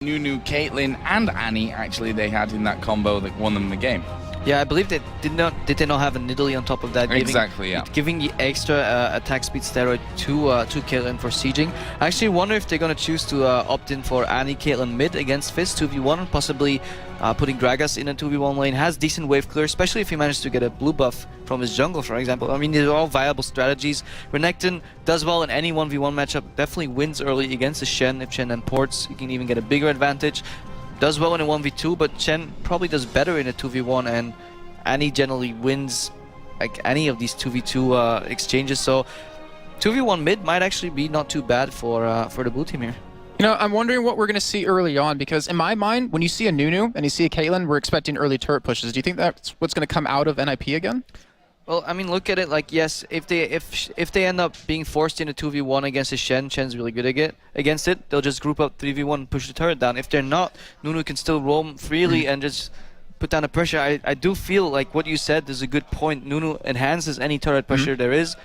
Nunu, Caitlyn, and Annie, actually, they had in that combo that won them the game. Yeah, I believe they did not have a Nidalee on top of that. Giving the extra attack speed steroid to Caitlyn for sieging. I actually wonder if they're going to choose to opt in for Annie, Caitlyn mid against Fizz 2v1, possibly putting Gragas in a 2v1 lane. Has decent wave clear, especially if he manages to get a blue buff from his jungle, for example. I mean, these are all viable strategies. Renekton does well in any 1v1 matchup, definitely wins early against the Shen. If Shen then ports, you can even get a bigger advantage. Does well in a 1v2, but Shen probably does better in a 2v1, and Annie generally wins like any of these 2v2 exchanges. So 2v1 mid might actually be not too bad for the blue team here. You know, I'm wondering what we're going to see early on, because in my mind, when you see a Nunu and you see a Caitlyn, we're expecting early turret pushes. Do you think that's what's going to come out of NiP again? Well, I mean, look at it like, yes, if they end up being forced in a 2v1 against a Shen's really good against it, they'll just group up 3v1 and push the turret down. If they're not, Nunu can still roam freely and just put down the pressure. I do feel like what you said is a good point. Nunu enhances any turret pressure there is,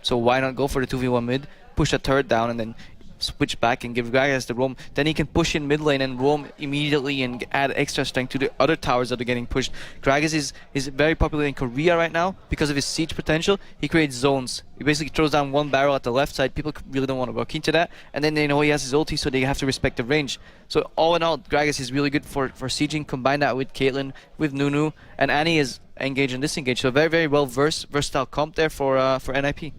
so why not go for the 2v1 mid, push that turret down, and then switch back and give Gragas the roam. Then he can push in mid lane and roam immediately and add extra strength to the other towers that are getting pushed. Gragas is very popular in Korea right now because of his siege potential. He creates zones. He basically throws down one barrel at the left side. People really don't want to walk into that. And then they know he has his ulti, so they have to respect the range. So all in all, Gragas is really good for sieging. Combine that with Caitlyn, with Nunu, and Annie is engaged and disengaged. So very, very well versatile comp there for NiP.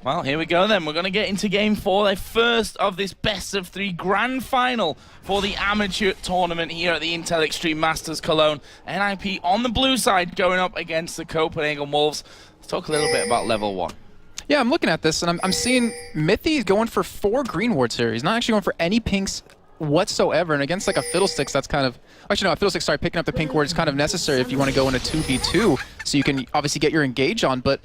Well, here we go then. We're going to get into Game 4, the first of this best-of-3 grand final for the amateur tournament here at the Intel Extreme Masters Cologne. NiP on the blue side going up against the Copenhagen Wolves. Let's talk a little bit about level 1. Yeah, I'm looking at this, and I'm seeing Mithy going for 4 green wards here. He's not actually going for any pinks whatsoever, and against like a Fiddlesticks, that's kind of... Actually, no, a Fiddlesticks, sorry, picking up the pink ward is kind of necessary if you want to go in a 2v2, so you can obviously get your engage on, but...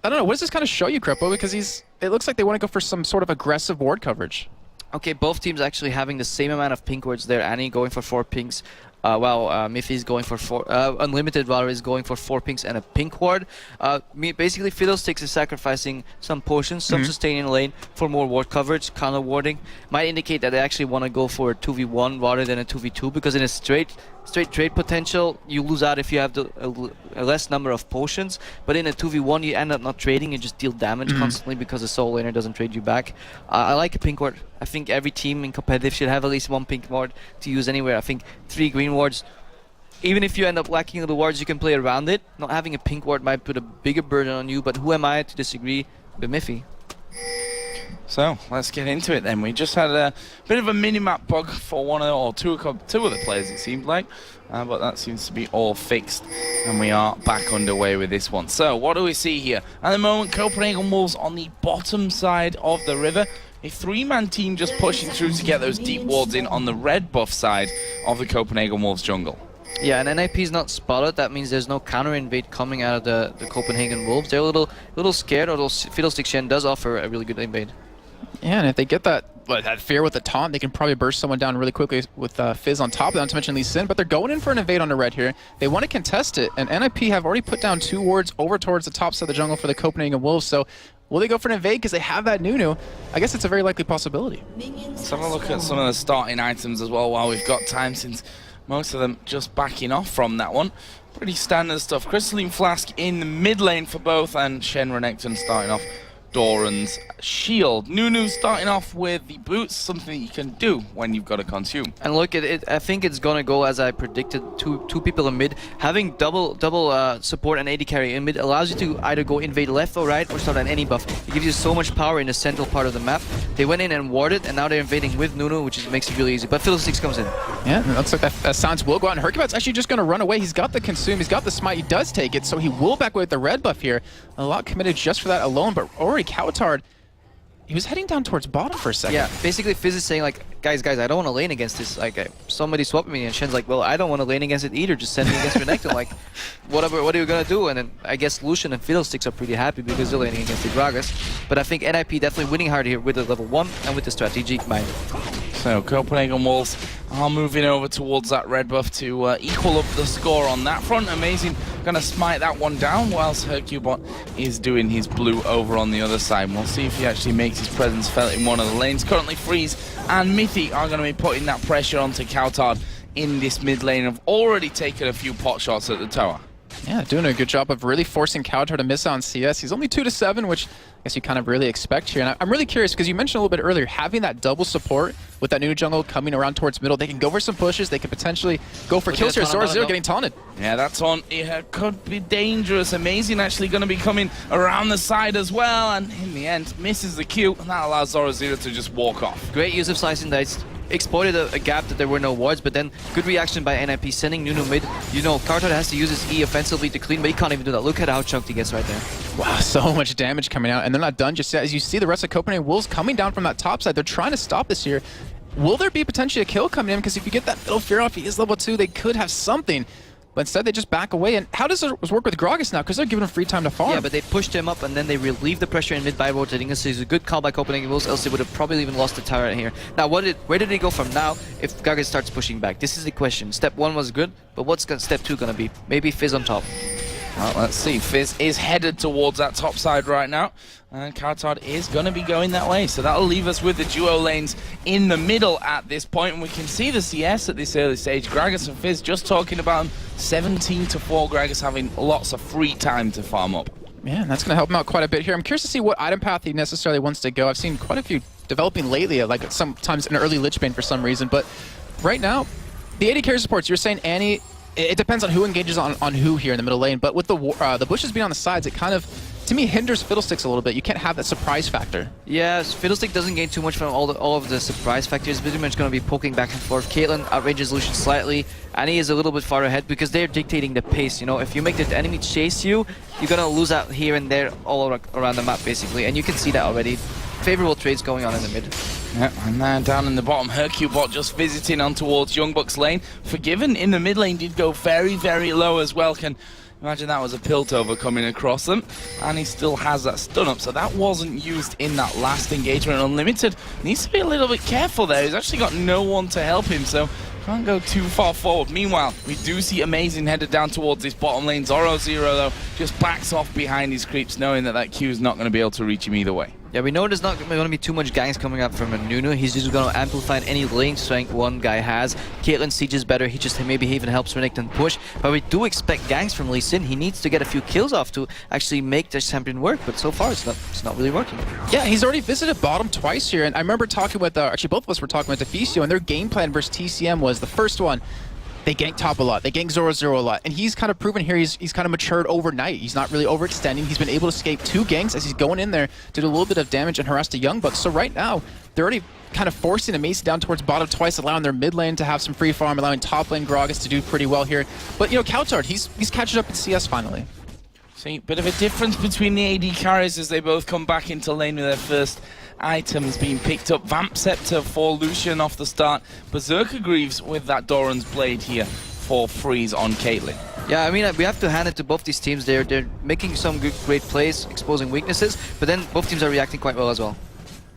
I don't know, what does this kind of show you, Kripo? Because it looks like they want to go for some sort of aggressive ward coverage. Okay, both teams actually having the same amount of pink wards there. Annie going for 4 pinks, while Miffy is going for 4... Unlimited, rather, is going for 4 pinks and a pink ward. Basically, Fiddlesticks is sacrificing some potions, some sustaining lane for more ward coverage, counter warding. Might indicate that they actually want to go for a 2v1 rather than a 2v2, because in a straight trade potential, you lose out if you have a less number of potions. But in a 2v1, you end up not trading and just deal damage constantly because the solo laner doesn't trade you back. I like a pink ward. I think every team in competitive should have at least 1 pink ward to use anywhere. I think 3 green wards, even if you end up lacking the wards, you can play around it. Not having a pink ward might put a bigger burden on you, but who am I to disagree with Miffy? So let's get into it then. We just had a bit of a mini-map bug for two of the players, it seemed like, but that seems to be all fixed, and we are back underway with this one. So what do we see here? At the moment, Copenhagen Wolves on the bottom side of the river. A 3-man team just pushing through to get those deep wards in on the red buff side of the Copenhagen Wolves jungle. Yeah, and NiP is not spotted. That means there's no counter invade coming out of the Copenhagen Wolves. They're a little scared, although Fiddlestick Shen does offer a really good invade. Yeah, and if they get that fear with the taunt, they can probably burst someone down really quickly with Fizz on top of that, not to mention Lee Sin. But they're going in for an invade on the red here. They want to contest it, and NiP have already put down 2 wards over towards the top side of the jungle for the Copenhagen Wolves. So will they go for an invade because they have that Nunu? I guess it's a very likely possibility. Let's have a look at some of the starting items as well while we've got time, since most of them just backing off from that one. Pretty standard stuff. Crystalline Flask in the mid lane for both, and Shen Renekton starting off Doran's shield. Nunu starting off with the boots, something you can do when you've got to consume. And look at it, I think it's gonna go as I predicted. Two people in mid. Having double support and AD carry in mid allows you to either go invade left or right or start on any buff. It gives you so much power in the central part of the map. They went in and warded, and now they're invading with Nunu, which makes it really easy. But Fiddlesticks comes in. Yeah, it looks like that Silence will go out, and Hercubat's actually just gonna run away. He's got the consume, he's got the smite, he does take it, so he will back away with the red buff here. A lot committed just for that alone, but already Cowtard, he was heading down towards bottom for a second. Yeah, basically Fizz is saying like, guys, I don't want to lane against this. Like, somebody swap me, and Shen's like, well, I don't want to lane against it either. Just send me against Renekton. Like, what are you gonna do? And then I guess Lucian and Fiddlesticks are pretty happy because they're laning against the Gragas. But I think NiP definitely winning hard here with the level 1 and with the strategic mind. So Copenhagen Wolves are moving over towards that red buff to equal up the score on that front. Amazing, gonna smite that one down whilst Hercubot is doing his blue over on the other side. We'll see if he actually makes his presence felt in one of the lanes. Currently freeze and Mithy are going to be putting that pressure onto Coutard in this mid lane. Have already taken a few pot shots at the tower. Yeah, doing a good job of really forcing Coutard to miss out on CS. He's only 2-7, which I guess you kind of really expect here. And I'm really curious because you mentioned a little bit earlier, having that double support with that new jungle coming around towards middle, they can go for some pushes, they could potentially go for kills here. Zora getting taunted. Yeah, that's on. It could be dangerous. Amazing actually going to be coming around the side as well, and in the end, misses the Q, and that allows Zora to just walk off. Great use of slicing dice. Exploited a gap that there were no wards, but then good reaction by NiP, sending Nunu mid. You know, Coutard has to use his E offensively to clean, but he can't even do that. Look at how chunked he gets right there. Wow, so much damage coming out, and they're not done just yet. As you see the rest of Copenhagen Wolves coming down from that top side, they're trying to stop this here. Will there be potentially a kill coming in? Because if you get that middle fear off, he is level 2, they could have something. But instead, they just back away. And how does this work with Gragas now? Because they're giving him free time to farm. Yeah, but they pushed him up, and then they relieved the pressure in mid by rotating us. So it's a good call by Copenhagen Wolves, else they would have probably even lost the tower here. Now, where did they go from now if Gragas starts pushing back? This is the question. Step 1 was good, but what's step 2 going to be? Maybe Fizz on top. Well, let's see. Fizz is headed towards that top side right now, and Coutard is going to be going that way. So that'll leave us with the duo lanes in the middle at this point, and we can see the CS at this early stage. Gragas and Fizz just talking about them. 17-4, Gragas having lots of free time to farm up. Yeah, and that's going to help him out quite a bit here. I'm curious to see what item path he necessarily wants to go. I've seen quite a few developing lately, like sometimes an early Lich Bane for some reason, but right now, the AD carry supports, you're saying Annie, it depends on who engages on who here in the middle lane, but with the bushes being on the sides, it kind of, to me, hinders Fiddlesticks a little bit. You can't have that surprise factor. Yeah, Fiddlestick doesn't gain too much from all of the surprise factors. Pretty much going to be poking back and forth. Caitlyn outranges Lucian slightly. Annie is a little bit far ahead because they're dictating the pace. You know, if you make the enemy chase you, you're going to lose out here and there all around the map, basically. And you can see that already. Favorable trades going on in the mid. Yep, and then down in the bottom, Hercubot just visiting on towards Youngbuck's lane. Forgiven in the mid lane did go very, very low as well. Can imagine that was a Piltover coming across them. And he still has that stun up, so that wasn't used in that last engagement. Unlimited needs to be a little bit careful there. He's actually got no one to help him, so can't go too far forward. Meanwhile, we do see Amazing headed down towards this bottom lane. Zoro though, just backs off behind his creeps, knowing that Q is not going to be able to reach him either way. Yeah, we know there's not going to be too much ganks coming up from a Nunu. He's just going to amplify any lane strength one guy has. Caitlyn sieges better. He just maybe even helps Renekton push. But we do expect ganks from Lee Sin. He needs to get a few kills off to actually make this champion work. But so far, it's not really working. Yeah, he's already visited bottom twice here. And I remember talking with, actually both of us were talking with Deficio, and their game plan versus TCM was the first one, they gank top a lot, they gank Zoro a lot, and he's kind of proven here he's kind of matured overnight. He's not really overextending. He's been able to escape 2 ganks as he's going in there to do a little bit of damage and harass the Youngbucks. So right now, they're already kind of forcing Amazing down towards bottom twice, allowing their mid lane to have some free farm, allowing top lane Gragas to do pretty well here. But you know, Coutard, he's catching up in CS finally. See, bit of a difference between the AD carries as they both come back into lane with their first items being picked up. Vamp Scepter for Lucian off the start. Berserker Greaves with that Doran's Blade here for freeze on Caitlyn. Yeah, I mean, we have to hand it to both these teams. They're making some great plays, exposing weaknesses, but then both teams are reacting quite well as well.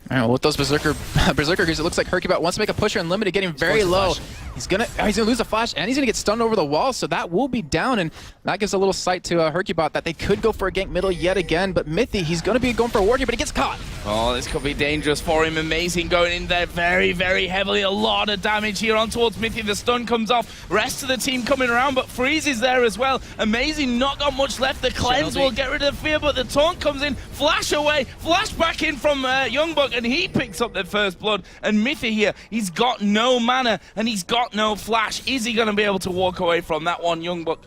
All right, well, with those Berserker Greaves, it looks like Hercubot wants to make a pusher and Limited getting very low. He's gonna lose a flash, and he's gonna get stunned over the wall, so that will be down, and that gives a little sight to Hercubot that they could go for a gank middle yet again, but Mithy, he's gonna be going for a ward here, but he gets caught. Oh, this could be dangerous for him. Amazing going in there very, very heavily. A lot of damage here on towards Mithy. The stun comes off. Rest of the team coming around, but Freeze is there as well. Amazing, not got much left. The cleanse will get rid of the fear, but the taunt comes in. Flash away, flash back in from Youngbuck, and he picks up the first blood. And Mithy here, he's got no mana, and he's got no flash. Is he going to be able to walk away from that one? Youngbuck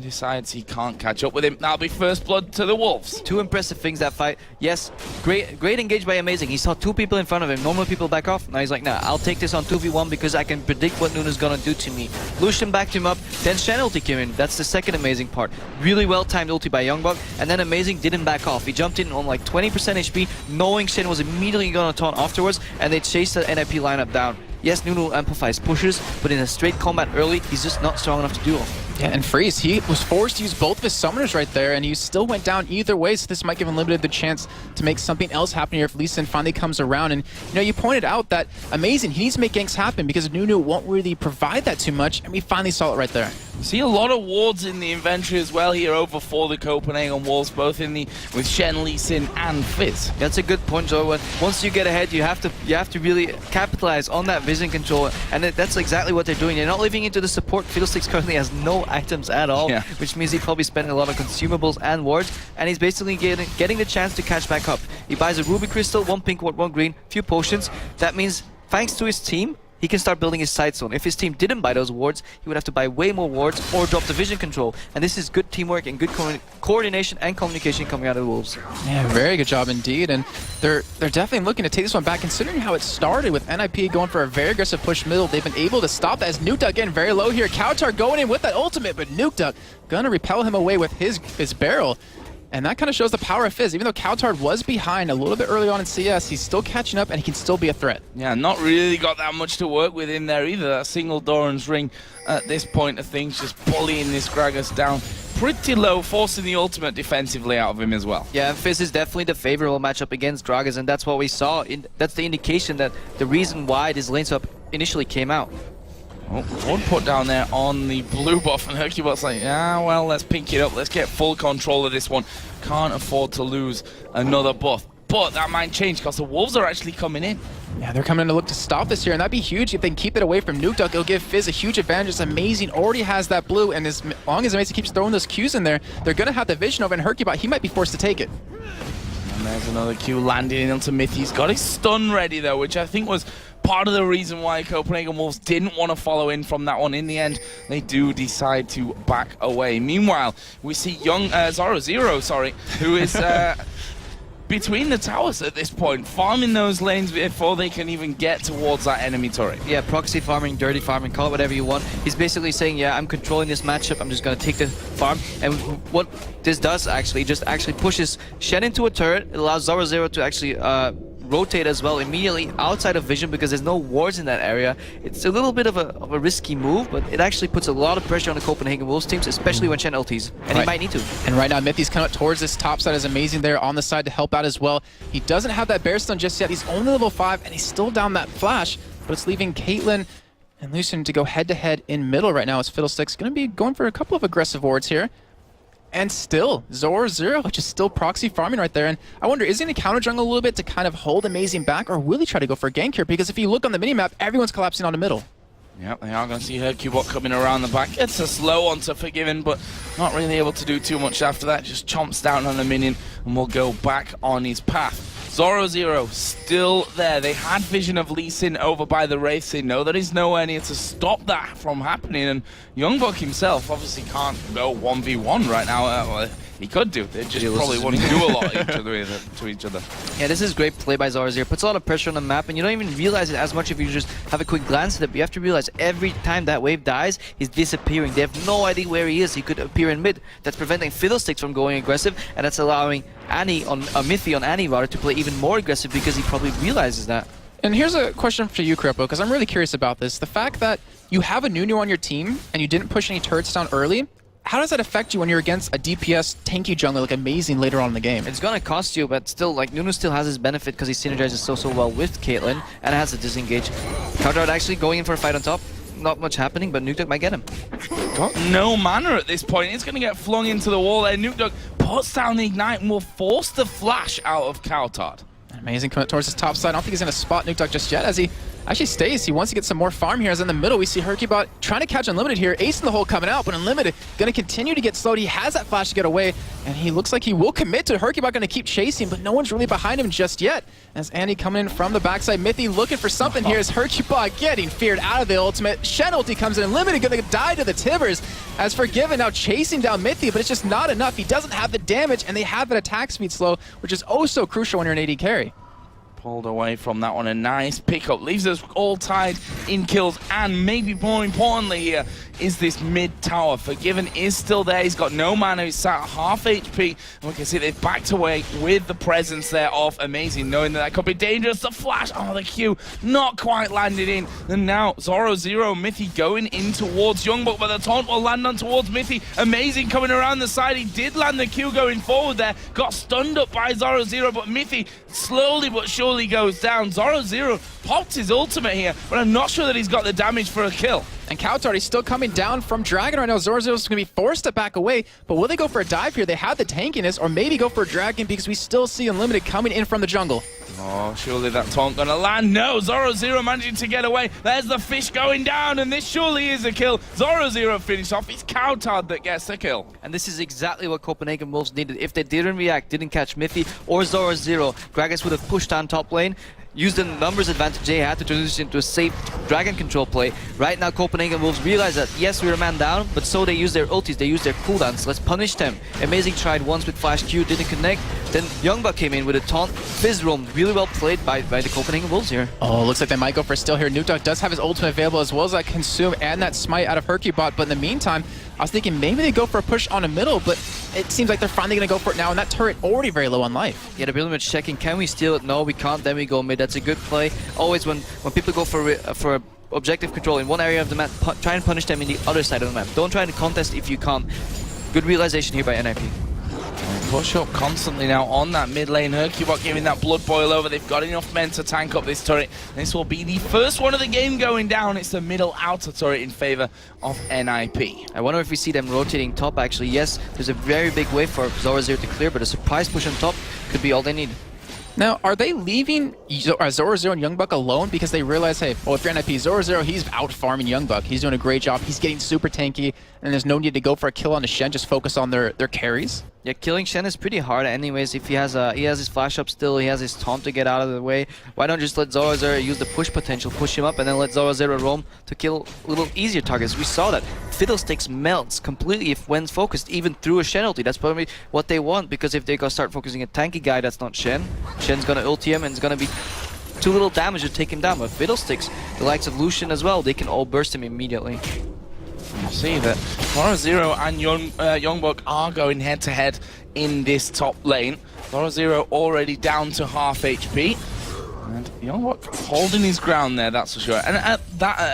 decides he can't catch up with him. That'll be first blood to the Wolves. 2 impressive things that fight. Yes, great engage by Amazing. He saw 2 people in front of him. Normal people back off. Now he's like, nah, I'll take this on 2v1 because I can predict what Nunu's gonna do to me. Lucian backed him up. Then Shen ulti came in. That's the second amazing part. Really well timed ulti by Youngbuck. And then Amazing didn't back off. He jumped in on like 20% HP, knowing Shen was immediately gonna taunt afterwards, and they chased the NiP lineup down. Yes, Nunu amplifies pushes, but in a straight combat early, he's just not strong enough to do it. Yeah, and Freeze, he was forced to use both of his summoners right there, and he still went down either way, so this might give Unlimited the chance to make something else happen here if Lee Sin finally comes around. And, you know, you pointed out that Amazing, he needs to make ganks happen because Nunu won't really provide that too much, and we finally saw it right there. See a lot of wards in the inventory as well here over for the Copenhagen Wolves, both in the with Shen, Lee Sin, and Fizz. That's a good point, Joe. Once you get ahead, you have to really capitalize on that vision control, and that's exactly what they're doing. They're not leaving into the support. Fiddlesticks currently has no items at all, which means he probably spent a lot of consumables and wards, and he's basically getting the chance to catch back up. He buys a ruby crystal, 1 pink ward, 1 green, few potions. That means thanks to his team, he can start building his side zone. If his team didn't buy those wards, he would have to buy way more wards or drop the vision control. And this is good teamwork and good coordination and communication coming out of the Wolves. Yeah, very good job indeed. And they're definitely looking to take this one back, considering how it started with NiP going for a very aggressive push middle. They've been able to stop that as Nukeduck getting very low here. Kautar going in with that ultimate, but Nukeduck gonna repel him away with his barrel. And that kind of shows the power of Fizz. Even though Kautar was behind a little bit early on in CS, he's still catching up and he can still be a threat. Yeah, not really got that much to work with in there either. That single Doran's ring at this point of things, just bullying this Gragas down pretty low, forcing the ultimate defensively out of him as well. Yeah, and Fizz is definitely the favorable matchup against Gragas, and that's what we saw. That's the indication that the reason why this lane swap initially came out. Oh, one put down there on the blue buff, and Hercubot's like, yeah, well, let's pink it up. Let's get full control of this one. Can't afford to lose another buff. But that might change because the Wolves are actually coming in. Yeah, they're coming in to look to stop this here, and that'd be huge if they can keep it away from Nukeduck. It'll give Fizz a huge advantage. It's Amazing already has that blue, and as long as Amazing keeps throwing those Qs in there, they're going to have the vision over, and Hercubot, he might be forced to take it. And there's another Q landing into Myth. He's got his stun ready, though, which I think was part of the reason why Copenhagen Wolves didn't want to follow in from that one. In the end, they do decide to back away. Meanwhile, we see young Zoro, who is between the towers at this point, farming those lanes before they can even get towards that enemy turret. Yeah, proxy farming, dirty farming, call it whatever you want. He's basically saying, yeah, I'm controlling this matchup, I'm just going to take the farm. And what this does actually, just actually pushes Shen into a turret. It allows Zoro to actually rotate as well immediately outside of vision because there's no wards in that area. It's a little bit of a risky move, but it actually puts a lot of pressure on the Copenhagen Wolves teams, especially when Shen ultis, and he might need to. And right now, Mythy's coming up towards this top side is Amazing there on the side to help out as well. He doesn't have that bear stun just yet. He's only level 5, and he's still down that flash, but it's leaving Caitlyn and Lucian to go head-to-head in middle right now as Fiddlesticks going to be going for a couple of aggressive wards here. And still, Zoro, which is still proxy farming right there. And I wonder, is he going to counter jungle a little bit to kind of hold Amazing back, or will he try to go for a gank here? Because if you look on the minimap, everyone's collapsing on the middle. Yep, they are going to see Hercubot coming around the back. It's a slow one to Forgiven, but not really able to do too much after that. Just chomps down on a minion and will go back on his path. Zoro still there. They had vision of Lee Sin over by the Wraith. They know that he's nowhere near to stop that from happening. And Youngbuck himself obviously can't go 1v1 right now. Well, he could do. They just probably wouldn't do a lot to each other. Yeah, this is great play by Zoro. Puts a lot of pressure on the map, and you don't even realize it as much if you just have a quick glance at it. But you have to realize every time that wave dies, he's disappearing. They have no idea where he is. He could appear in mid. That's preventing Fiddlesticks from going aggressive, and that's allowing Mythy on Annie rather to play even more aggressive because he probably realizes that. And here's a question for you, Kripo, because I'm really curious about this. The fact that you have a Nunu on your team and you didn't push any turrets down early, how does that affect you when you're against a DPS tanky jungler like Amazing later on in the game? It's gonna cost you, but still, like, Nunu still has his benefit because he synergizes so well with Caitlyn and has a disengage. Kautar actually going in for a fight on top. Not much happening, but Nukeduck might get him. Got no mana at this point. It's going to get flung into the wall there. Nukeduck puts down the ignite and will force the flash out of Kautar. Amazing coming towards his top side. I don't think he's going to spot Nukeduck just yet as he actually stays. He wants to get some more farm here. As in the middle, we see Hercubot trying to catch Unlimited here. Ace in the hole coming out, but Unlimited going to continue to get slowed. He has that flash to get away, and he looks like he will commit to Hercubot. Going to keep chasing, but no one's really behind him just yet. As Andy coming in from the backside, Mythy looking for something here. As Hercubot getting feared out of the ultimate. Shen ulti comes in. Unlimited going to die to the Tibbers. As Forgiven now chasing down Mythy, but it's just not enough. He doesn't have the damage, and they have that attack speed slow, which is oh so crucial when you're an AD carry. Pulled away from that one. A nice pickup. Leaves us all tied in kills. And maybe more importantly here is this mid tower. Forgiven is still there. He's got no mana. He's sat at half HP. And we can see they've backed away with the presence there of Amazing, knowing that could be dangerous. The flash. Oh, the Q not quite landed in. And now Zoro, Mythy going in towards Youngbuck, but the taunt will land on towards Mythy. Amazing coming around the side. He did land the Q going forward there. Got stunned up by Zoro, but Mythy slowly but surely goes down. Zoro popped his ultimate here, but I'm not sure that he's got the damage for a kill. And Couch already still coming down from Dragon right now. Zorozero's going to be forced to back away, but will they go for a dive here? They have the tankiness, or maybe go for a Dragon because we still see Unlimited coming in from the jungle. Oh, surely that taunt gonna land. No, Zoro0 managing to get away. There's the fish going down, and this surely is a kill. Zoro0 finished off. It's Coutard that gets the kill. And this is exactly what Copenhagen Wolves needed. If they didn't react, didn't catch Miffy or Zoro0, Gragas would have pushed on top lane, used the numbers advantage they had to transition into a safe dragon control play. Right now, Copenhagen Wolves realize that, yes, we're a man down, but so they use their ultis, they use their cooldowns. Let's punish them. Amazing tried once with Flash Q, didn't connect. Then Youngbuck came in with a taunt. Fizz roam, really well played by the Copenhagen Wolves here. Oh, looks like they might go for a steal here. NiP does have his ultimate available, as well as that Consume and that Smite out of Hercubot, but in the meantime, I was thinking maybe they go for a push on a middle, but it seems like they're finally going to go for it now, and that turret already very low on life. Yeah, they're pretty much checking, can we steal it? No, we can't, then we go mid. That's a good play. Always when people go for objective control in one area of the map, try and punish them in the other side of the map. Don't try to contest if you can't. Good realization here by NiP. Push up constantly now on that mid lane. Hercubot giving that blood boil over. They've got enough men to tank up this turret. This will be the first one of the game going down. It's the middle outer turret in favor of NiP. I wonder if we see them rotating top actually. Yes, there's a very big wave for Zoro0 to clear, but a surprise push on top could be all they need. Now, are they leaving Zoro0 and Youngbuck alone because they realize, hey, well, if you're NiP, Zoro0, he's out farming Youngbuck. He's doing a great job. He's getting super tanky, and there's no need to go for a kill on the Shen. Just focus on their carries. Yeah, killing Shen is pretty hard anyways. If he has his flash up still, he has his taunt to get out of the way. Why don't just let Zoro0 use the push potential, push him up, and then let Zoro0 roam to kill a little easier targets. We saw that Fiddlesticks melts completely if when focused, even through a Shen ulti. That's probably what they want, because if they go start focusing a tanky guy that's not Shen, Shen's gonna ulti him and it's gonna be too little damage to take him down. But Fiddlesticks, the likes of Lucian as well, they can all burst him immediately. You see that Zoro0 and Youngbuck are going head to head in this top lane. Zoro0 already down to half HP. And Youngbuck holding his ground there, that's for sure. And at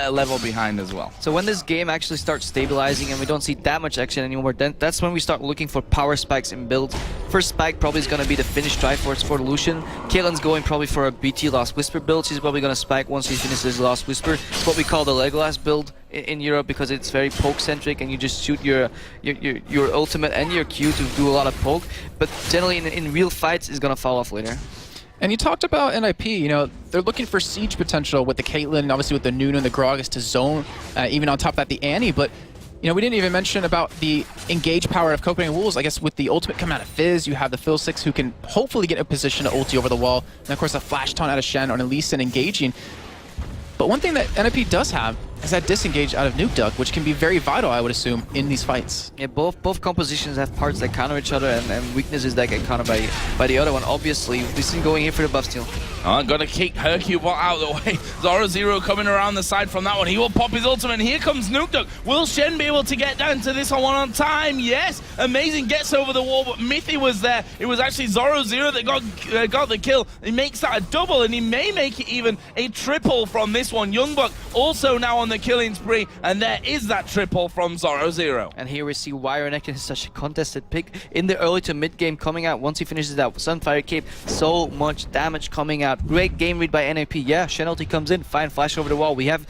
a level behind as well. So when this game actually starts stabilizing and we don't see that much action anymore, then that's when we start looking for power spikes in builds. First spike probably is going to be the Finnish Triforce for Lucian. Caitlyn's going probably for a BT Last Whisper build. She's probably going to spike once she finishes Last Whisper. It's what we call the Legolas build in Europe, because it's very poke-centric and you just shoot your ultimate and your Q to do a lot of poke. But generally in real fights, it's going to fall off later. And you talked about NiP, you know, they're looking for siege potential with the Caitlyn, and obviously with the Nunu and the Gragas to zone, even on top of that the Annie, but you know, we didn't even mention about the engage power of Copenhagen Wolves. I guess with the ultimate coming out of Fizz, you have the Fiddlesticks who can hopefully get in a position to ulti over the wall, and of course a flash taunt out of Shen, or at least an engaging. But one thing that NiP does have is that disengage out of NiP, which can be very vital, I would assume, in these fights. Yeah, both compositions have parts that counter each other and weaknesses that get countered by the other one. Obviously, we've seen going here for the buff steal. Oh, gotta kick Hercubot out of the way. Zoro0 coming around the side from that one. He will pop his ultimate, and here comes NiP. Will Shen be able to get down to this one on time? Yes! Amazing gets over the wall, but Mithy was there. It was actually Zoro0 that got the kill. He makes that a double, and he may make it even a triple from this one. Youngbuck also now on the killing spree, and there is that triple from Zoro0. And here we see why Renekton is such a contested pick in the early to mid game coming out. Once he finishes that Sunfire Cape, so much damage coming out. Great game read by NiP. Yeah, Shen ulti comes in, fine flash over the wall. We have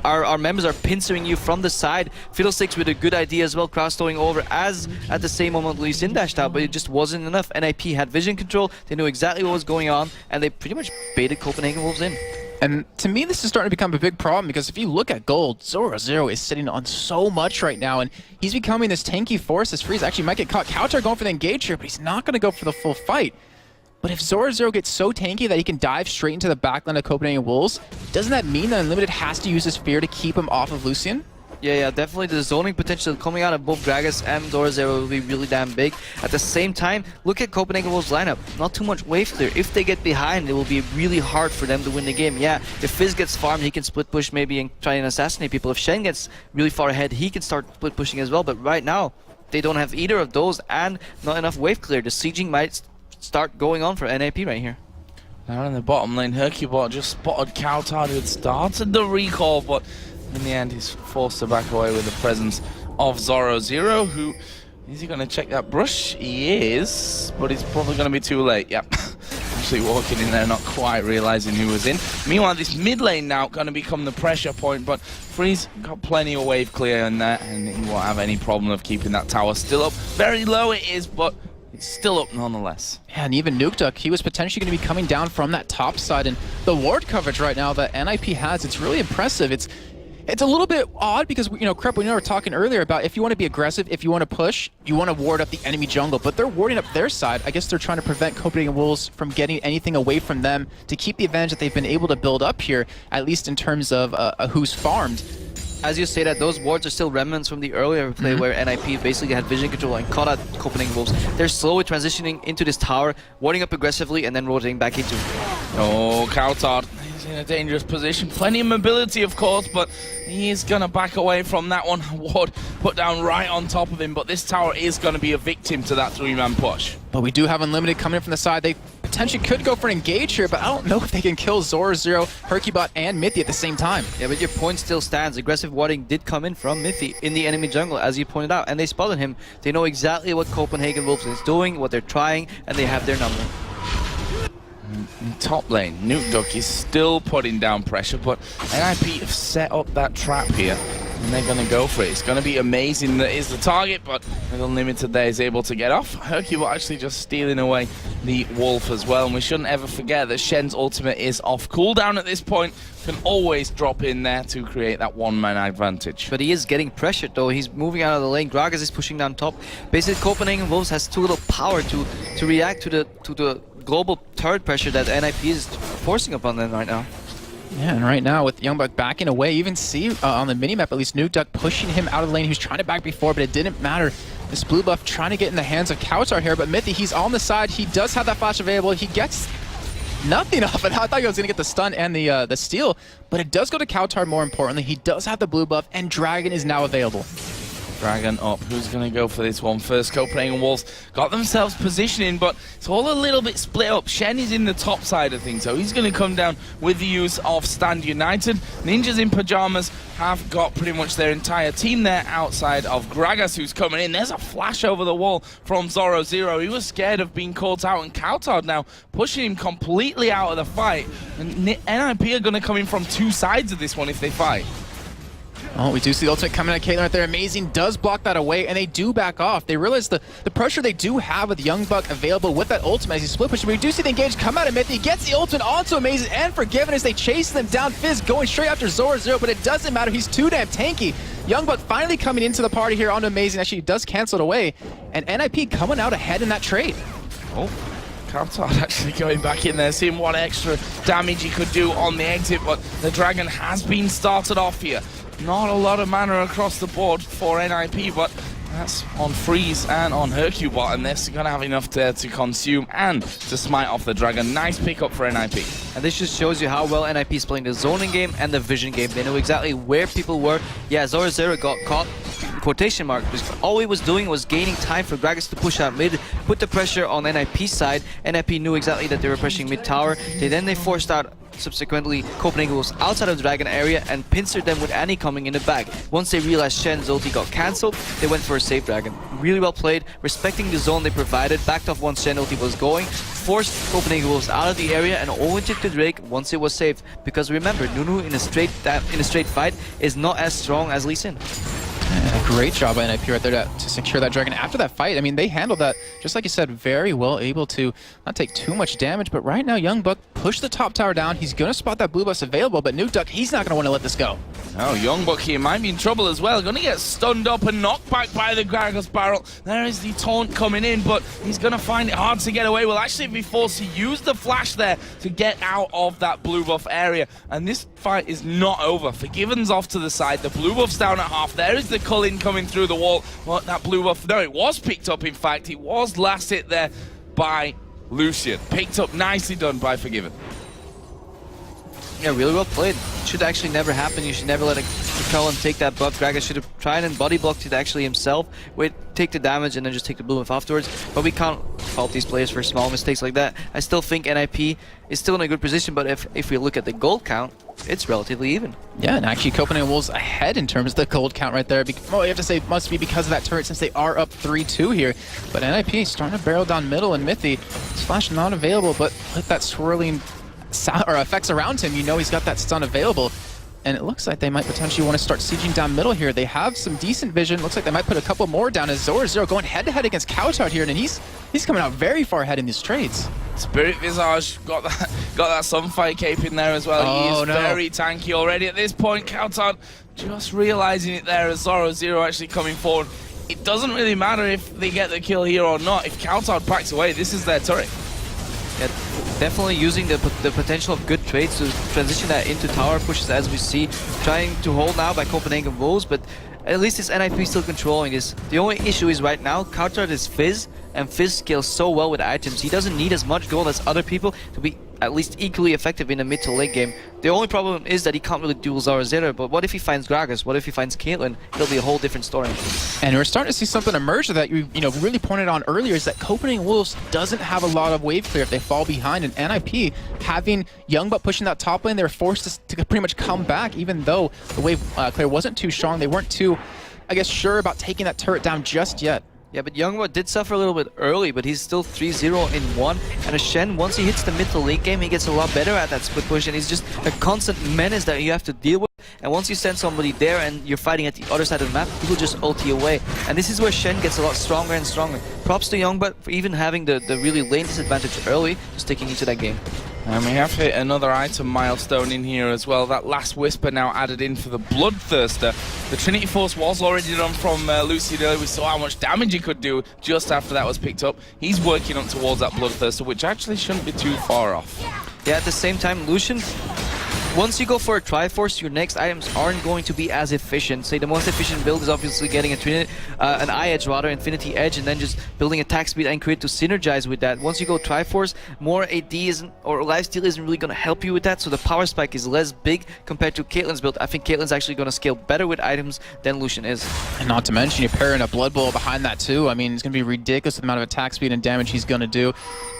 our members are pincering you from the side. Fiddlesticks with a good idea as well, cross throwing over as at the same moment Lee Sin dashed out, but it just wasn't enough. NiP had vision control, they knew exactly what was going on, and they pretty much baited Copenhagen Wolves in. And to me, this is starting to become a big problem, because if you look at gold, Zoro0 is sitting on so much right now, and he's becoming this tanky force. This freeze actually might get caught. Couch are going for the engage here, but he's not going to go for the full fight. But if Zoro0 gets so tanky that he can dive straight into the backline of Copenhagen Wolves, doesn't that mean that Unlimited has to use his fear to keep him off of Lucian? Yeah, definitely the zoning potential coming out of both Gragas and Zoro0 will be really damn big. At the same time, look at Copenhagen Wolves' lineup. Not too much wave clear. If they get behind, it will be really hard for them to win the game. Yeah, if Fizz gets farmed, he can split push maybe and try and assassinate people. If Shen gets really far ahead, he can start split pushing as well. But right now, they don't have either of those and not enough wave clear. The sieging might start going on for NiP right here. Now in the bottom lane, Hercubot just spotted Coutard, who had started the recall, but in the end, he's forced to back away with the presence of Zoro0, who... Is he going to check that brush? He is, but he's probably going to be too late. Yep. actually walking in there, not quite realizing who was in. Meanwhile, this mid lane now going to become the pressure point, but Freeze got plenty of wave clear in there, and he won't have any problem of keeping that tower still up. Very low it is, but it's still up nonetheless. Yeah, and even Nukeduck, he was potentially going to be coming down from that top side, and the ward coverage right now that NiP has, it's really impressive. It's a little bit odd because, you know, Crep, we were talking earlier about if you want to be aggressive, if you want to push, you want to ward up the enemy jungle, but they're warding up their side. I guess they're trying to prevent Copenhagen Wolves from getting anything away from them to keep the advantage that they've been able to build up here, at least in terms of who's farmed. As you say that, those wards are still remnants from the earlier play where NiP basically had vision control and caught out Copenhagen Wolves. They're slowly transitioning into this tower, warding up aggressively, and then rotating back into. Oh, Coutard is in a dangerous position. Plenty of mobility, of course, but he is going to back away from that one. Ward put down right on top of him, but this tower is going to be a victim to that three-man push. But we do have Unlimited coming in from the side. They potentially could go for an engage here, but I don't know if they can kill Zoro, Zero, Hercubot, and Mithy at the same time. Yeah, but your point still stands. Aggressive warding did come in from Mithy in the enemy jungle, as you pointed out, and they spotted him. They know exactly what Copenhagen Wolves is doing, what they're trying, and they have their number. In top lane, Nukeduck is still putting down pressure, but NiP have set up that trap here, and they're going to go for it. It's going to be amazing that is the target, but Unlimited there is able to get off. Hercubot actually just stealing away the Wolf as well, and we shouldn't ever forget that Shen's ultimate is off cooldown at this point. Can always drop in there to create that one-man advantage. But he is getting pressured though. He's moving out of the lane. Gragas is pushing down top. Basically, Copenhagen Wolves has too little power to react to the global turret pressure that NiP is forcing upon them right now. Yeah, and right now with Youngbuck backing away, you even see on the minimap at least Nukeduck pushing him out of the lane. He was trying to back before, but it didn't matter. This blue buff trying to get in the hands of Coutard here, but Mithy, he's on the side. He does have that flash available. He gets nothing off it. I thought he was going to get the stun and the steal, but it does go to Coutard more importantly. He does have the blue buff, and Dragon is now available. Dragon up. Who's going to go for this one first? Copenhagen Wolves got themselves positioning, but it's all a little bit split up. Shen is in the top side of things, so he's going to come down with the use of Stand United. Ninjas in Pyjamas have got pretty much their entire team there outside of Gragas, who's coming in. There's a flash over the wall from Zoro Zero. He was scared of being caught out, and Coutard now pushing him completely out of the fight. And NiP are going to come in from two sides of this one if they fight. Oh, we do see the ultimate coming at Caitlyn right there. Amazing does block that away, and they do back off. They realize the pressure they do have with Youngbuck available with that ultimate as he split pushing. But we do see the engage come out of Mithy. He gets the ultimate onto Amazing and Forgiven as they chase them down. Fizz going straight after Zoro Zero, but it doesn't matter. He's too damn tanky. Youngbuck finally coming into the party here onto Amazing. Actually, does cancel it away. And NiP coming out ahead in that trade. Oh. Coutard actually going back in there, seeing what extra damage he could do on the exit, but the Dragon has been started off here. Not a lot of mana across the board for NiP, but that's on Freeze and on Hercubot, and they're going to have enough there to consume and to smite off the Dragon. Nice pickup for NiP. And this just shows you how well NiP is playing the zoning game and the vision game. They know exactly where people were. Yeah, Zoro Zero got caught, quotation mark, because all he was doing was gaining time for Gragas to push out mid, put the pressure on NiP's side. NiP knew exactly that they were pushing mid tower. They forced out subsequently Copenhagen was outside of the Dragon area and pincered them with Annie coming in the back. Once they realized Shen's ulti got cancelled, they went for a safe Dragon. Really well played, respecting the zone they provided, backed off once Shen ulti was going, forced Copenhagen Wolves out of the area and only took the Drake once it was safe. Because remember, Nunu in a straight fight is not as strong as Lee Sin. A great job by NiP right there to secure that Dragon after that fight. I mean, they handled that, just like you said, very well, able to not take too much damage. But right now, Youngbuck pushed the top tower down. He's going to spot that blue buff available, but Nukeduck, he's not going to want to let this go. Oh, Youngbuck here might be in trouble as well. Going to get stunned up and knocked back by the Gragas barrel. There is the taunt coming in, but he's going to find it hard to get away. Will actually be forced to use the flash there to get out of that blue buff area. And this fight is not over. Forgiven's off to the side. The blue buff's down at half. There is the Cullen coming through the wall. But that blue buff, no, it was picked up, in fact. It was last hit there by Lucian. Picked up, nicely done by Forgiven. Yeah, really well played. Should actually never happen. You should never let a Cullen take that buff. Gragas should have tried and body blocked it actually himself. Take the damage and then just take the blue buff afterwards. But we can't fault these players for small mistakes like that. I still think NiP is still in a good position, but if we look at the gold count, it's relatively even. Yeah, and actually Copenhagen Wolves ahead in terms of the gold count right there. Well, you have to say it must be because of that turret since they are up 3-2 here. But NiP starting to barrel down middle, and Mithy, Flash not available, but with that swirling or effects around him, you know he's got that stun available. And it looks like they might potentially want to start sieging down middle here. They have some decent vision. Looks like they might put a couple more down as Zoro going head-to-head against Couch out here, and he's coming out very far ahead in these trades. Spirit Visage got that Sunfire cape in there as well. He is very tanky already at this point. Kautar just realizing it there as Zero actually coming forward. It doesn't really matter if they get the kill here or not. If Kautar backs away, this is their turret. Yeah, definitely using the potential of good trades to transition that into tower pushes as we see. Trying to hold now by Copenhagen Wolves, but at least this NiP still controlling this. The only issue is right now, Kautar is Fizz, and Fizz scales so well with items. He doesn't need as much gold as other people to be at least equally effective in the mid to late game. The only problem is that he can't really duel Zero, but what if he finds Gragas? What if he finds Caitlyn? It'll be a whole different story. And we're starting to see something emerge that you really pointed on earlier, is that Copenhagen Wolves doesn't have a lot of wave clear if they fall behind, and NiP having Youngbuck pushing that top lane, they're forced to pretty much come back, even though the wave clear wasn't too strong. They weren't too, I guess, sure about taking that turret down just yet. Yeah, but Youngbuck did suffer a little bit early, but he's still 3-0 in 1. And a Shen, once he hits the mid to late game, he gets a lot better at that split push, and he's just a constant menace that you have to deal with. And once you send somebody there and you're fighting at the other side of the map, people just ult you away. And this is where Shen gets a lot stronger and stronger. Props to Youngbuck for even having the really lane disadvantage early, just taking into that game. And we have hit another item milestone in here as well. That last Whisper now added in for the Bloodthirster. The Trinity Force was already done from Lucian earlier. We saw how much damage he could do just after that was picked up. He's working up towards that Bloodthirster, which actually shouldn't be too far off. Yeah, at the same time, Lucian, once you go for a Triforce, your next items aren't going to be as efficient. Say the most efficient build is obviously getting an Eye Edge rather, Infinity Edge, and then just building attack speed and crit to synergize with that. Once you go Triforce, more AD isn't, or lifesteal isn't really going to help you with that, so the power spike is less big compared to Caitlyn's build. I think Caitlyn's actually going to scale better with items than Lucian is. And not to mention, you pair in a Blood Bowl behind that too. I mean, it's going to be ridiculous the amount of attack speed and damage he's going to do.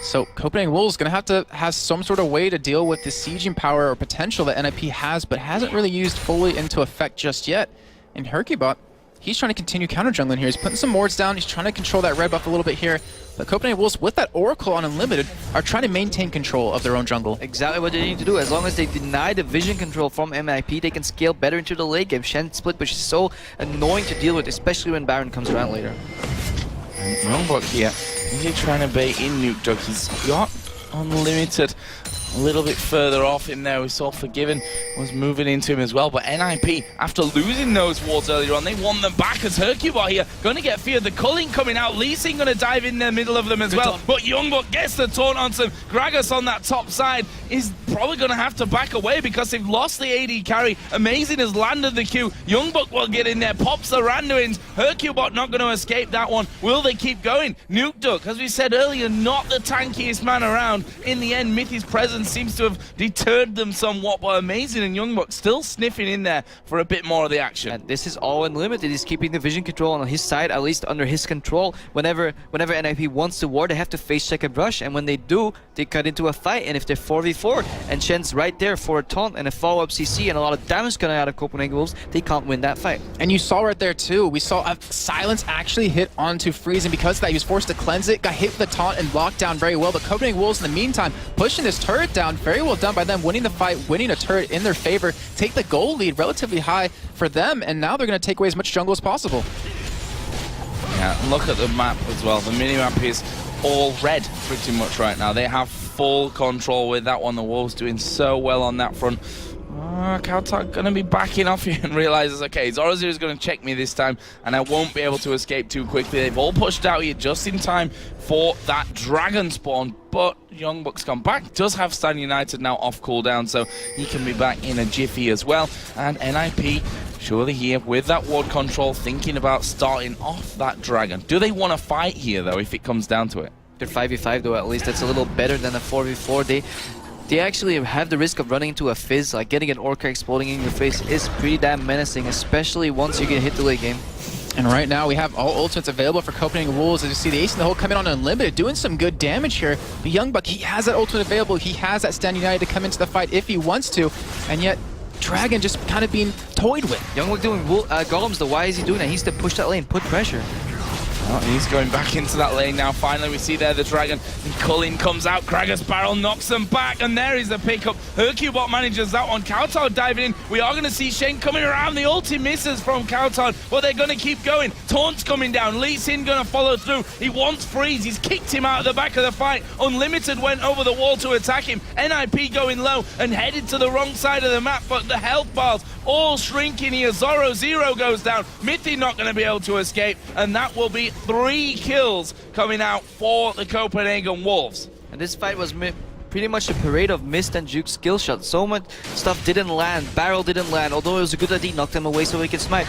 So Copenhagen Wolves is going to have some sort of way to deal with the sieging power or potential that NiP has, but hasn't really used fully into effect just yet. And Hercubot, he's trying to continue counter jungling here. He's putting some wards down. He's trying to control that red buff a little bit here. But Copenhagen Wolves, with that Oracle on Unlimited, are trying to maintain control of their own jungle. Exactly what they need to do. As long as they deny the vision control from NiP, they can scale better into the late game. Shen split, which is so annoying to deal with, especially when Baron comes around later. Youngbuck here, he's trying to bait in Nuke Dog. He's got Unlimited a little bit further off in there. We saw Forgiven was moving into him as well, but NiP, after losing those wards earlier on, they want them back as Hercubot here. Going to get Fear. The Culling coming out. Lee Sin going to dive in the middle of them as well, but Youngbuck gets the taunt on some. Gragas on that top side is probably going to have to back away because they've lost the AD carry. Amazing has landed the Q. Youngbuck will get in there, pops the Randuins. Hercubot not going to escape that one. Will they keep going? Nuke Duck, as we said earlier, not the tankiest man around. In the end, Mithy's presence seems to have deterred them somewhat, but Amazing and Youngbuck still sniffing in there for a bit more of the action. And this is all Unlimited. He's keeping the vision control on his side, at least under his control. Whenever NiP wants to ward, they have to face check and rush, and when they do, they cut into a fight. And if they're 4v4, and Shen's right there for a taunt and a follow-up CC and a lot of damage coming out of Copenhagen Wolves, they can't win that fight. And you saw right there too, we saw a Silence actually hit onto Freeze, and because of that, he was forced to cleanse it, got hit with the taunt and locked down very well. But Copenhagen Wolves, in the meantime, pushing this turret down, very well done by them, winning the fight, winning a turret in their favor, take the goal lead relatively high for them, and now they're going to take away as much jungle as possible. Yeah, look at the map as well. The mini-map is all red pretty much right now. They have full control with that one. The Wolves doing so well on that front. Kautar going to be backing off here and realizes, okay, Zoro is going to check me this time and I won't be able to escape too quickly. They've all pushed out here just in time for that dragon spawn, but Youngbuck's come back. Does have Stan United now off cooldown, so he can be back in a jiffy as well. And NiP surely here with that ward control, thinking about starting off that dragon. Do they want to fight here though if it comes down to it? They're 5v5 though, at least that's a little better than a 4v4. they actually have the risk of running into a Fizz, like getting an Orca exploding in your face is pretty damn menacing, especially once you get hit the late game. And right now we have all ultimates available for Copenhagen Wolves. As you see, the Ace in the hole coming on Unlimited, doing some good damage here. But Youngbuck, he has that ultimate available. He has that Stand United to come into the fight if he wants to. And yet, Dragon just kind of being toyed with. Youngbuck doing golems though. Why is he doing that? He's to push that lane, put pressure. Oh, he's going back into that lane now. Finally, we see there the Dragon. And Cullen comes out. Krager's barrel knocks them back. And there is the pickup. Hercubot manages that one. Kautar diving in. We are going to see Shen coming around. The ulti misses from Kautar. But they're going to keep going. Taunt's coming down. Lee Sin going to follow through. He wants Freeze. He's kicked him out of the back of the fight. Unlimited went over the wall to attack him. NiP going low and headed to the wrong side of the map. But the health bars all shrinking here. Zoro Zero goes down. Mithy not going to be able to escape. And that will be 3 kills coming out for the Copenhagen Wolves. And this fight was pretty much a parade of missed and juke skill shots. So much stuff didn't land. Barrel didn't land. Although it was a good ID, knocked them away so he could smite.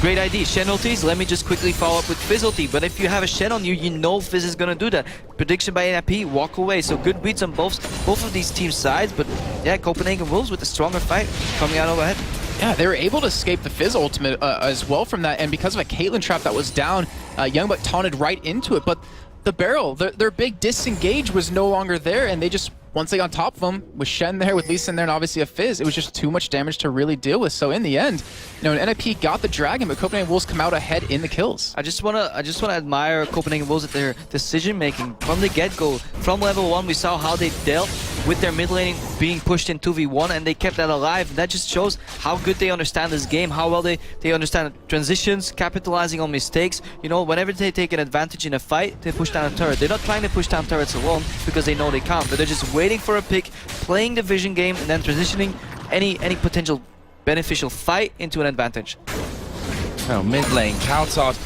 Great ID. Shen ultis, let me just quickly follow up with Fizz ulti. But if you have a Shen on you, you know Fizz is going to do that. Prediction by NiP, walk away. So good beats on both of these team sides. But yeah, Copenhagen Wolves with a stronger fight coming out overhead. Yeah, they were able to escape the Fizz ultimate as well from that, and because of a Caitlyn trap that was down, Youngbuck taunted right into it, but the barrel, their big disengage was no longer there, and they just, once they got on top of them, with Shen there, with Lee Sin there, and obviously a Fizz, it was just too much damage to really deal with. So in the end, you know, NiP got the Dragon, but Copenhagen Wolves come out ahead in the kills. I just wanna admire Copenhagen Wolves at their decision making from the get-go. From level 1, we saw how they dealt with their mid laning being pushed in 2v1, and they kept that alive. That just shows how good they understand this game, how well they understand transitions, capitalizing on mistakes. You know, whenever they take an advantage in a fight, they push down a turret. They're not trying to push down turrets alone because they know they can't, but they're just waiting for a pick, playing the vision game, and then transitioning any potential beneficial fight into an advantage. Oh, mid lane, Kautar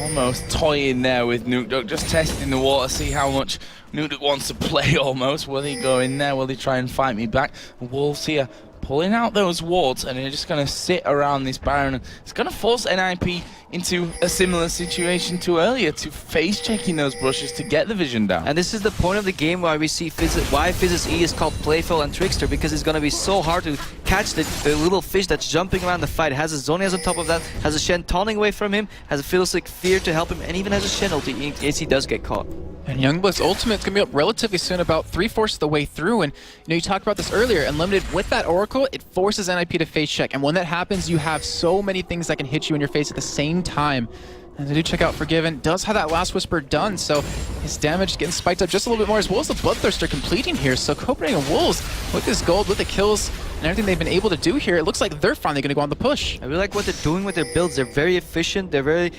almost toying there with Nukeduck, just testing the water, see how much Nukeduck wants to play almost. Will he go in there? Will he try and fight me back? Wolves here pulling out those wards, and they're just going to sit around this Baron. It's going to force NiP into a similar situation to earlier, to face checking those brushes to get the vision down. And this is the point of the game why we see why Fizz's E is called Playful and Trickster, because it's going to be so hard to catch the little fish that's jumping around the fight. It has a Zonias on top of that, has a Shen taunting away from him, has a Fiddlestick Fear to help him, and even has a Shen ulti in case he does get caught. And Youngbuck's ultimate is going to be up relatively soon, about 3/4 of the way through. And you know, you talked about this earlier, Unlimited with that Oracle, it forces NiP to face check. And when that happens, you have so many things that can hit you in your face at the same time. And I do check out Forgiven, does have that Last Whisper done, so his damage getting spiked up just a little bit more, as well as the Bloodthirster completing here. So Copenhagen Wolves, with this gold, with the kills, and everything they've been able to do here, it looks like they're finally going to go on the push. I really like what they're doing with their builds. They're very efficient, they're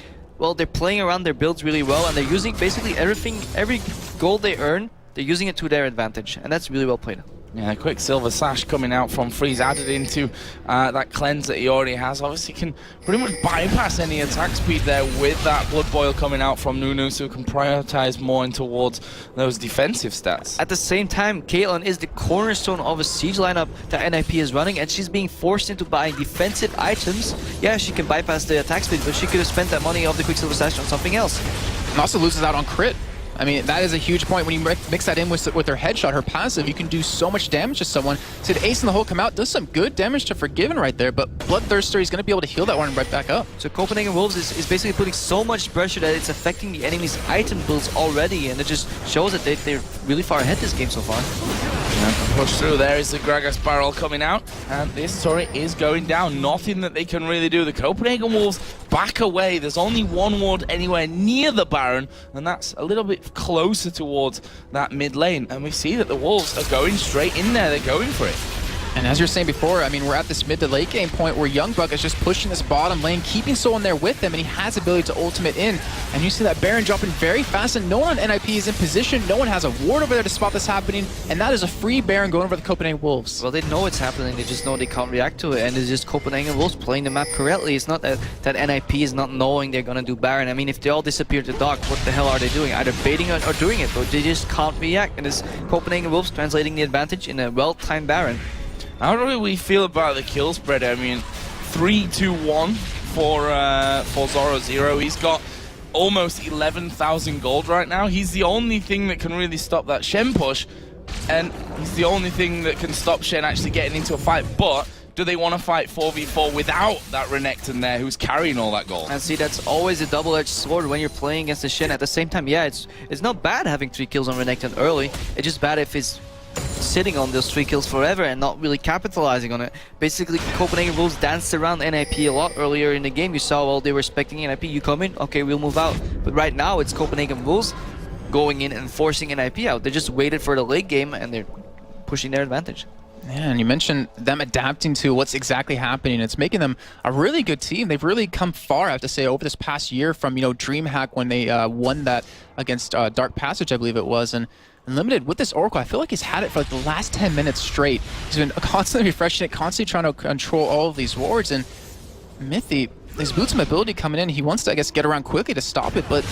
playing around their builds really well, and they're using basically every gold they earn, they're using it to their advantage, and that's really well played. Yeah, a quick Silver Sash coming out from Freeze, added into that cleanse that he already has. Obviously can pretty much bypass any attack speed there with that Blood Boil coming out from Nunu, so can prioritize more in towards those defensive stats. At the same time, Caitlyn is the cornerstone of a siege lineup that NiP is running, and she's being forced into buying defensive items. Yeah, she can bypass the attack speed, but she could have spent that money of the quick Silver Sash on something else. And also loses out on crit. I mean, that is a huge point. When you mix that in with her headshot, her passive, you can do so much damage to someone. So the Ace in the hole come out, does some good damage to Forgiven right there, but Bloodthirster, he's going to be able to heal that one right back up. So Copenhagen Wolves is basically putting so much pressure that it's affecting the enemy's item builds already, and it just shows that they're really far ahead this game so far. Push through, there is the Gragas barrel coming out, and this turret is going down. Nothing that they can really do. The Copenhagen Wolves back away. There's only one ward anywhere near the Baron, and that's a little bit closer towards that mid lane. And we see that the Wolves are going straight in there. They're going for it. And as you were saying before, I mean, we're at this mid to late game point where Youngbuck is just pushing this bottom lane, keeping someone there with him, and he has the ability to ultimate in. And you see that Baron dropping very fast, and no one on NiP is in position. No one has a ward over there to spot this happening, and that is a free Baron going over the Copenhagen Wolves. Well, they know it's happening, they just know they can't react to it, and it's just Copenhagen Wolves playing the map correctly. It's not that NiP is not knowing they're gonna do Baron. I mean, if they all disappear to dark, what the hell are they doing? Either baiting or doing it, but they just can't react, and it's Copenhagen Wolves translating the advantage in a well-timed Baron. How do we feel about the kill spread? I mean, 3-2-1 for Zoro Zero. He's got almost 11,000 gold right now. He's the only thing that can really stop that Shen push. and he's the only thing that can stop Shen actually getting into a fight. But do they want to fight 4v4 without that Renekton there, who's carrying all that gold? And see, that's always a double-edged sword when you're playing against the Shen. At the same time, yeah, it's not bad having 3 kills on Renekton early. It's just bad if he's sitting on those 3 kills forever and not really capitalizing on it. Basically, Copenhagen Wolves danced around NiP a lot earlier in the game. You saw, well, they were expecting NiP, you come in, okay, we'll move out. But right now, it's Copenhagen Wolves going in and forcing NiP out. They just waited for the late game and they're pushing their advantage. Yeah, and you mentioned them adapting to what's exactly happening. It's making them a really good team. They've really come far, I have to say, over this past year from, you know, DreamHack when they won that against Dark Passage, I believe it was. And Unlimited, with this Oracle, I feel like he's had it for like the last 10 minutes straight. He's been constantly refreshing it, constantly trying to control all of these wards. And Mithy, his Boots of Mobility coming in, he wants to, I guess, get around quickly to stop it, but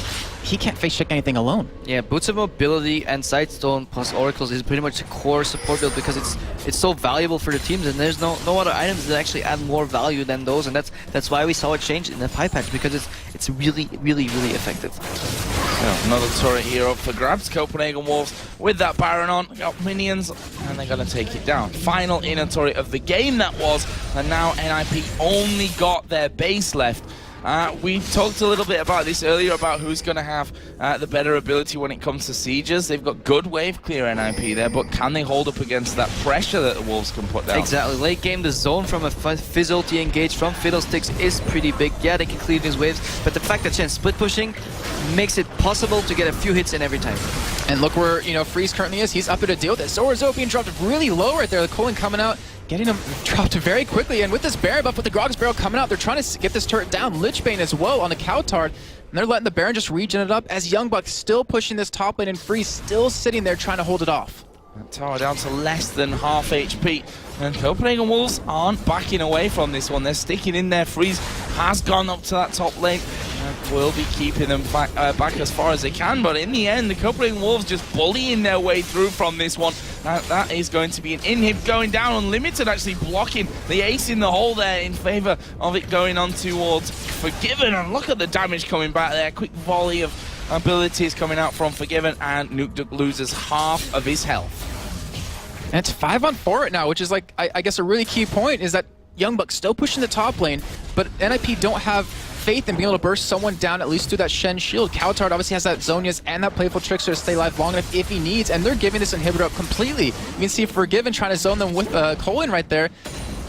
he can't face check anything alone. Yeah, Boots of Mobility and Sidestone plus Oracles is pretty much a core support build because it's so valuable for the teams, and there's no other items that actually add more value than those, and that's why we saw it change in the Pi patch, because it's really effective. So another turret here up for grabs. Copenhagen Wolves with that Baron on, got minions, and they're going to take it down. Final inner turret of the game that was, and now NiP only got their base left. We talked a little bit about this earlier, about who's going to have the better ability when it comes to sieges. They've got good wave clear NiP there, but can they hold up against that pressure that the Wolves can put down? Exactly. Late game, the zone from a Fizz ulti engage from Fiddlesticks is pretty big. Yeah, they can clear these waves, but the fact that Shen's split pushing makes it possible to get a few hits in every time. And look where, you know, Freeze currently is. He's up to deal with it. Zorazo being dropped really low right there. The Colin coming out, getting him dropped very quickly. And with this Baron buff, with the Grog's Barrel coming out, they're trying to get this turret down. Lichbane as well on the Cowtard. And they're letting the Baron just regen it up as Youngbuck still pushing this top lane, and Freeze still sitting there trying to hold it off. That tower down to less than half HP. And Copenhagen Wolves aren't backing away from this one. They're sticking in there. Freeze has gone up to that top lane and will be keeping them back as far as they can. But in the end, the Copenhagen Wolves just bullying their way through from this one. That is going to be an inhib going down. Unlimited actually blocking the ace in the hole there in favor of it going on towards Forgiven. And look at the damage coming back there. Quick volley of abilities coming out from Forgiven, and Nuke loses half of his health. And it's 5-on-4 right now, which is like, I guess a really key point is that Youngbuck's still pushing the top lane, but NiP don't have faith in being able to burst someone down, at least through that Shen shield. Cowtard obviously has that Zonias and that Playful Trickster to stay alive long enough if he needs, and they're giving this inhibitor up completely. You can see Forgiven trying to zone them with Colin right there.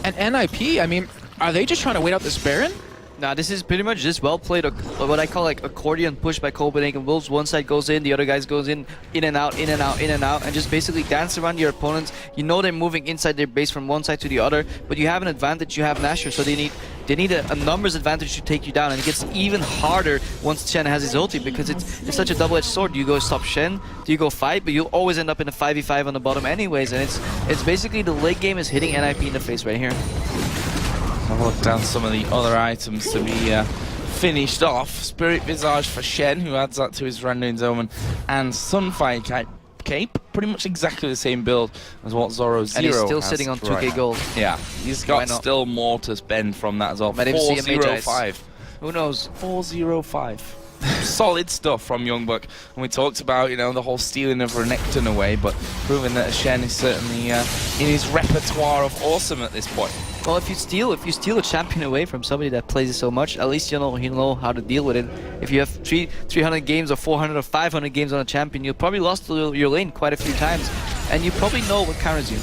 And NiP, I mean, are they just trying to wait out this Baron? Nah, this is pretty much just well played, what I call like accordion push by Copenhagen Wolves. One side goes in, the other guys goes in and out, in and out, in and out, and just basically dance around your opponents. You know they're moving inside their base from one side to the other, but you have an advantage, you have Nashor, so they need a numbers advantage to take you down, and it gets even harder once Shen has his ulti, because it's such a double-edged sword. You go stop Shen, do you go fight, but you'll always end up in a 5v5 on the bottom anyways, and it's basically the late game is hitting NiP in the face right here. I'll look down some of the other items to be finished off. Spirit Visage for Shen, who adds that to his Randuin's Omen, and Sunfire Cape. Pretty much exactly the same build as what Zoro Zero has. And he's still sitting on 2k gold. Yeah, he's got still more to spend from that as well. Might even see a Mage Ice. 405. Who knows? 405. Solid stuff from Youngbuck. And we talked about, you know, the whole stealing of Renekton away, but proving that Shen is certainly in his repertoire of awesome at this point. Well, if you steal a champion away from somebody that plays it so much, at least you know how to deal with it. If you have 300 games or 400 or 500 games on a champion, you probably lost your lane quite a few times, and you probably know what counters you.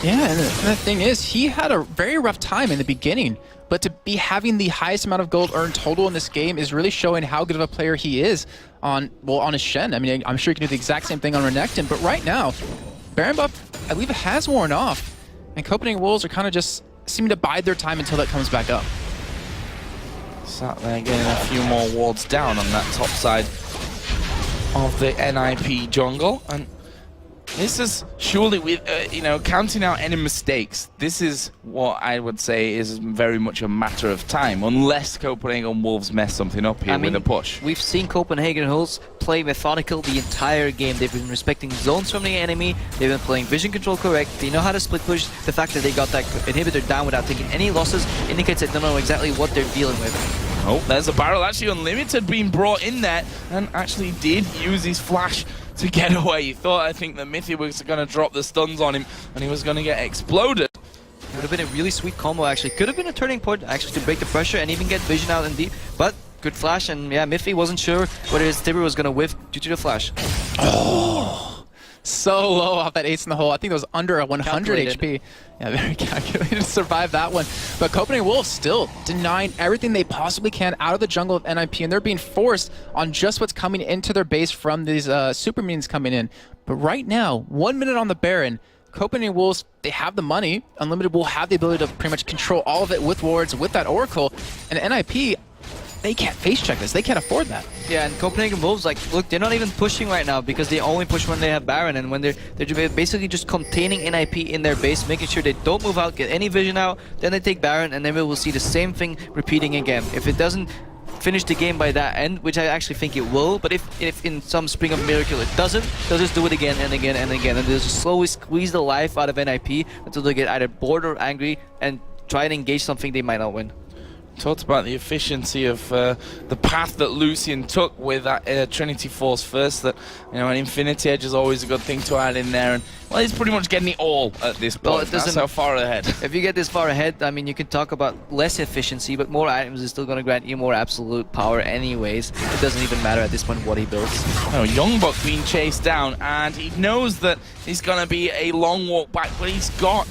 Yeah, and the thing is, he had a very rough time in the beginning, but to be having the highest amount of gold earned total in this game is really showing how good of a player he is on his Shen. I mean, I'm sure he can do the exact same thing on Renekton, but right now, Baron buff, I believe it has worn off, and Copenhagen Wolves are kind of just seeming to bide their time until that comes back up. Sat there getting a few more wards down on that top side of the NiP jungle, and this is surely, with you know, counting out any mistakes, this is what I would say is very much a matter of time, unless Copenhagen Wolves mess something up here with a push. We've seen Copenhagen Wolves play methodical the entire game. They've been respecting zones from the enemy, they've been playing vision control correct, they know how to split push. The fact that they got that inhibitor down without taking any losses indicates that they know exactly what they're dealing with. Oh, there's a barrel. Actually, Unlimited being brought in there, and actually did use his flash to get away. He thought, I think, that Mithy was going to drop the stuns on him and he was going to get exploded. Would have been a really sweet combo, actually. Could have been a turning point, actually, to break the pressure and even get vision out in deep. But good flash, and yeah, Miffy wasn't sure whether his Tibber was going to whiff due to the flash. Oh, so low off that ace in the hole. I think it was under a 100 Calculated. HP. Yeah, very calculated to survive that one. But Copenhagen Wolves still denying everything they possibly can out of the jungle of NiP, and they're being forced on just what's coming into their base from these super minions coming in. But right now, 1 minute on the Baron, Copenhagen Wolves, they have the money. Unlimited will have the ability to pretty much control all of it with wards, with that Oracle. And NiP, they can't face check this. They can't afford that. Yeah, and Copenhagen Wolves, like, look, they're not even pushing right now because they only push when they have Baron, and when they're basically just containing NiP in their base, making sure they don't move out, get any vision out, then they take Baron, and then we will see the same thing repeating again. If it doesn't finish the game by that end, which I actually think it will, but if in some spring of miracle it doesn't, they'll just do it again and again and again, and they'll just slowly squeeze the life out of NiP until they get either bored or angry and try and engage something they might not win. Talked about the efficiency of the path that Lucian took with that Trinity Force first, that, you know, an Infinity Edge is always a good thing to add in there, and well, he's pretty much getting it all at this point. Well, it doesn't, that's how far ahead. If you get this far ahead, I mean, you can talk about less efficiency, but more items is still going to grant you more absolute power anyways. It doesn't even matter at this point what he builds. Oh, Youngbuck being chased down, and he knows that he's going to be a long walk back, but he's got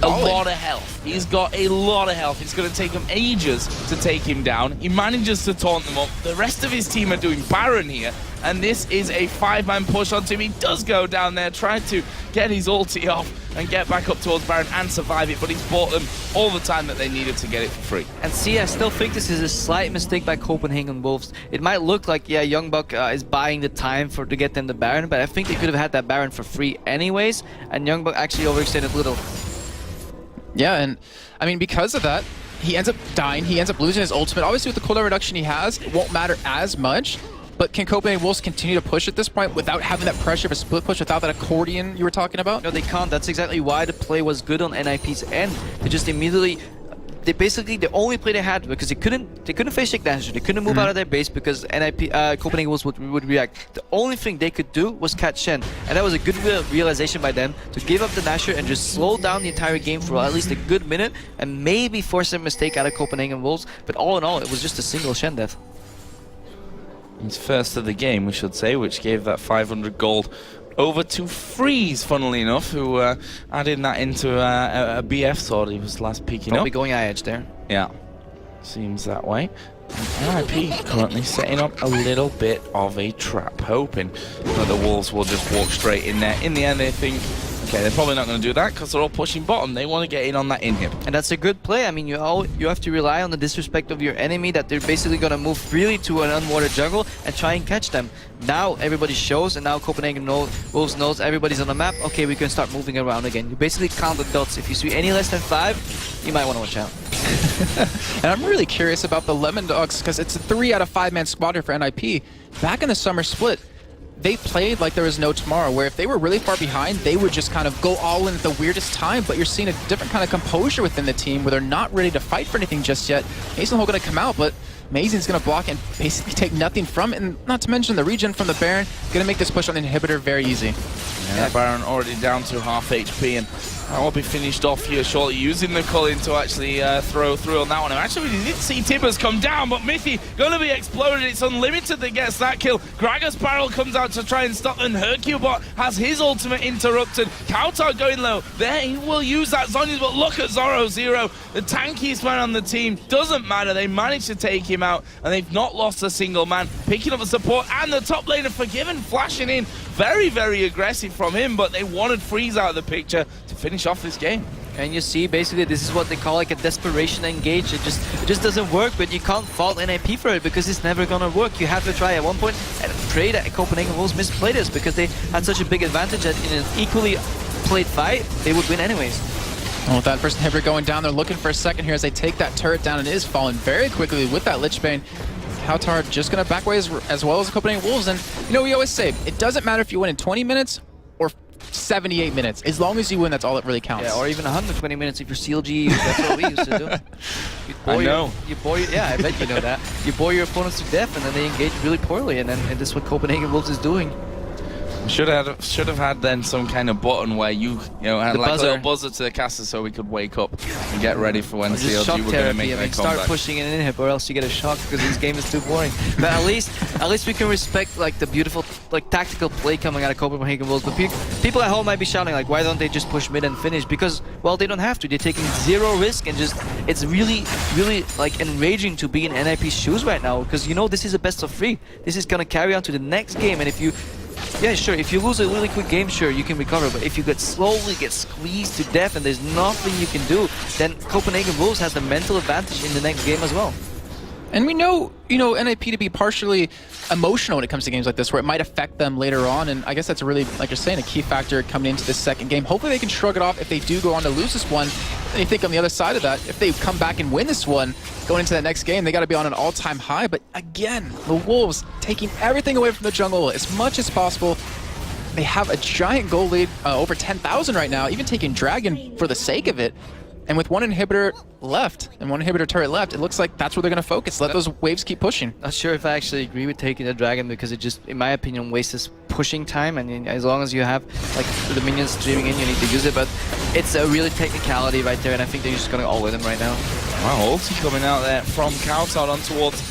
a lot of health. He's got a lot of health. It's going to take him ages to take him down. He manages to taunt them up. The rest of his team are doing Baron here, and this is a 5-man push onto him. He does go down there, try to get his ulti off and get back up towards Baron and survive it, but he's bought them all the time that they needed to get it for free. And see, I still think this is a slight mistake by Copenhagen Wolves. It might look like, yeah, Youngbuck is buying the time to get them the Baron, but I think they could have had that Baron for free anyways, and Youngbuck actually overextended a little. Yeah, and I mean, because of that, he ends up dying. He ends up losing his ultimate. Obviously, with the cooldown reduction he has, it won't matter as much. But can Copenhagen Wolves continue to push at this point without having that pressure of a split push, without that accordion you were talking about? No, they can't. That's exactly why the play was good on NiP's end. They just immediately... They basically, the only play they had, because they couldn't face check Danger, they couldn't move out of their base because Copenhagen Wolves would react. The only thing they could do was catch Shen, and that was a good realization by them to give up the Dasher and just slow down the entire game for at least a good minute and maybe force a mistake out of Copenhagen Wolves. But all in all, it was just a single Shen death. It's first of the game, we should say, which gave that 500 gold over to Freeze, funnily enough, who added that into a BF sword he was last peeking Probably up. going eye edge there. Yeah, seems that way. And NiP currently setting up a little bit of a trap, hoping that the Wolves will just walk straight in there. In the end, they think, okay, they're probably not going to do that because they're all pushing bottom. They want to get in on that inhib. And that's a good play. I mean, you have to rely on the disrespect of your enemy, that they're basically going to move freely to an unwatered jungle and try and catch them. Now everybody shows, and now Copenhagen Wolves knows everybody's on the map. Okay, we can start moving around again. You basically count the dots. If you see any less than 5, you might want to watch out. And I'm really curious about the Lemon Dogs, because it's a 3 out of 5-man squad here for NiP. Back in the summer split, they played like there was no tomorrow, where if they were really far behind, they would just kind of go all in at the weirdest time. But you're seeing a different kind of composure within the team where they're not ready to fight for anything just yet. Mason Hole going to come out, but Mazin's going to block and basically take nothing from it. And not to mention the regen from the Baron, going to make this push on the inhibitor very easy. Yeah, Baron already down to half HP, and that will be finished off here shortly, using the Cullen to actually throw through on that one. And actually, we did see Tibbers come down, but Mithy going to be exploded. It's Unlimited that gets that kill. Gragas Barrel comes out to try and stop, and Hercubot has his ultimate interrupted. Kautar going low. There, he will use that Zhonya's, but look at Zoro Zero, the tankiest man on the team. Doesn't matter, they managed to take him out, and they've not lost a single man. Picking up the support, and the top laner Forgiven flashing in. Very, very aggressive from him, but they wanted Freeze out of the picture to finish off this game. And you see, basically, this is what they call like a desperation engage. It just doesn't work, but you can't fault NiP for it because it's never gonna work. You have to try at one point and pray that Copenhagen Wolves misplay this because they had such a big advantage that in an equally played fight, they would win anyways. Well, with that first inhibitor going down, they're looking for a second here as they take that turret down, and it is falling very quickly with that Lich Bane. Kautar just going to back away as well as the Copenhagen Wolves. And, you know, we always say, it doesn't matter if you win in 20 minutes or 78 minutes. As long as you win, that's all that really counts. Yeah, or even 120 minutes if you're CLG. That's what we used to do. I know. Yeah, I bet you know that. You bore your opponents to death, and then they engage really poorly, and this is what Copenhagen Wolves is doing. Should have had then some kind of button where you had The like a buzzer. little buzzer to the caster so we could wake up and get ready for when Just shock CLG were going to therapy. make I their mean, start comeback. pushing it in hip, or else you get a shock because this game is too boring. But at least we can respect like the beautiful like tactical play coming out of Copenhagen Wolves. But people at home might be shouting like, why don't they just push mid and finish? Because well, they don't have to. They're taking zero risk and just it's really like enraging to be in NiP's shoes right now because this is a best of 3. This is gonna carry on to the next game, and if you if you lose a really quick game, sure, you can recover, but if you slowly get squeezed to death and there's nothing you can do, then Copenhagen Wolves has the mental advantage in the next game as well. And we know, NiP to be partially emotional when it comes to games like this, where it might affect them later on. And I guess that's a really, like you're saying, a key factor coming into this second game. Hopefully they can shrug it off if they do go on to lose this one. And you think on the other side of that, if they come back and win this one, going into that next game, they got to be on an all-time high. But again, the Wolves taking everything away from the jungle as much as possible. They have a giant goal lead, over 10,000 right now, even taking Dragon for the sake of it. And with one inhibitor left and one inhibitor turret left, it looks like that's where they're going to focus. Let those waves keep pushing. Not sure if I actually agree with taking the Dragon because it just, in my opinion, wastes pushing time. And as long as you have like the minions streaming in, you need to use it. But it's a really technicality right there, and I think they're just going to all in him right now. Wow, ulti coming out there from Kautar on towards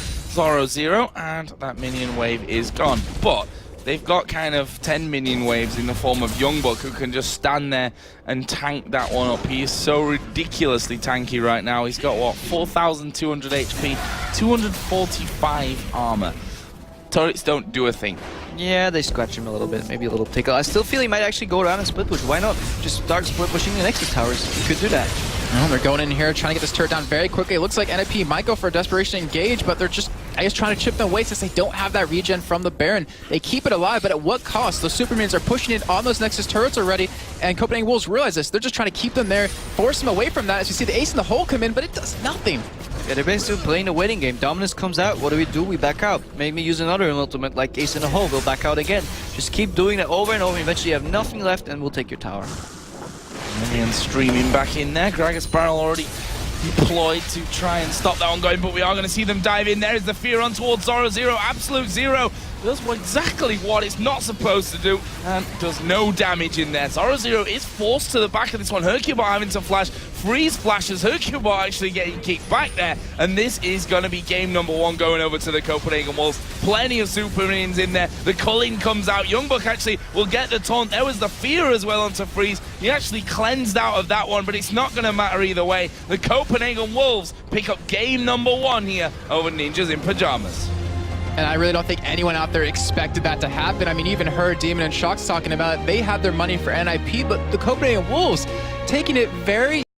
Zoro, and that minion wave is gone. But they've got kind of 10 minion waves in the form of Youngbuck, who can just stand there and tank that one up. He is so ridiculously tanky right now. He's got, what, 4,200 HP, 245 armor. Turrets don't do a thing. Yeah, they scratch him a little bit, maybe a little tickle. I still feel he might actually go around and split push. Why not just start split pushing the Nexus towers? You could do that. Well, they're going in here, trying to get this turret down very quickly. It looks like NiP might go for a desperation engage, but they're just, I guess, trying to chip them away since they don't have that regen from the Baron. They keep it alive, but at what cost? Those super minions are pushing in on those Nexus turrets already, and Copenhagen Wolves realize this. They're just trying to keep them there, force them away from that as you see the ace in the hole come in, but it does nothing. Yeah, they're basically playing the waiting game. Dominus comes out, what do? We back out. Maybe use another ultimate like ace in the hole, we'll back out again. Just keep doing that over and over, eventually you have nothing left and we'll take your tower. Minions streaming back in there. Gragas Barrel already deployed to try and stop that one going, but we are going to see them dive in. There is the fear on towards Zoro. Absolute Zero does exactly what it's not supposed to do and does no damage in there. Zoro is forced to the back of this one. Hercubot having to flash. Freeze flashes. Hercubot actually getting kicked back there, and this is going to be game number 1 going over to the Copenhagen Wolves. Plenty of super minions in there. The culling comes out. Youngbuck actually will get the taunt. There was the fear as well onto Freeze. He actually cleansed out of that one, but it's not going to matter either way. The Copenhagen Wolves pick up game number 1 here over Ninjas in Pyjamas. And I really don't think anyone out there expected that to happen. I mean, even her, Demon, and Shock's talking about it. They had their money for NiP, but the Copenhagen Wolves taking it very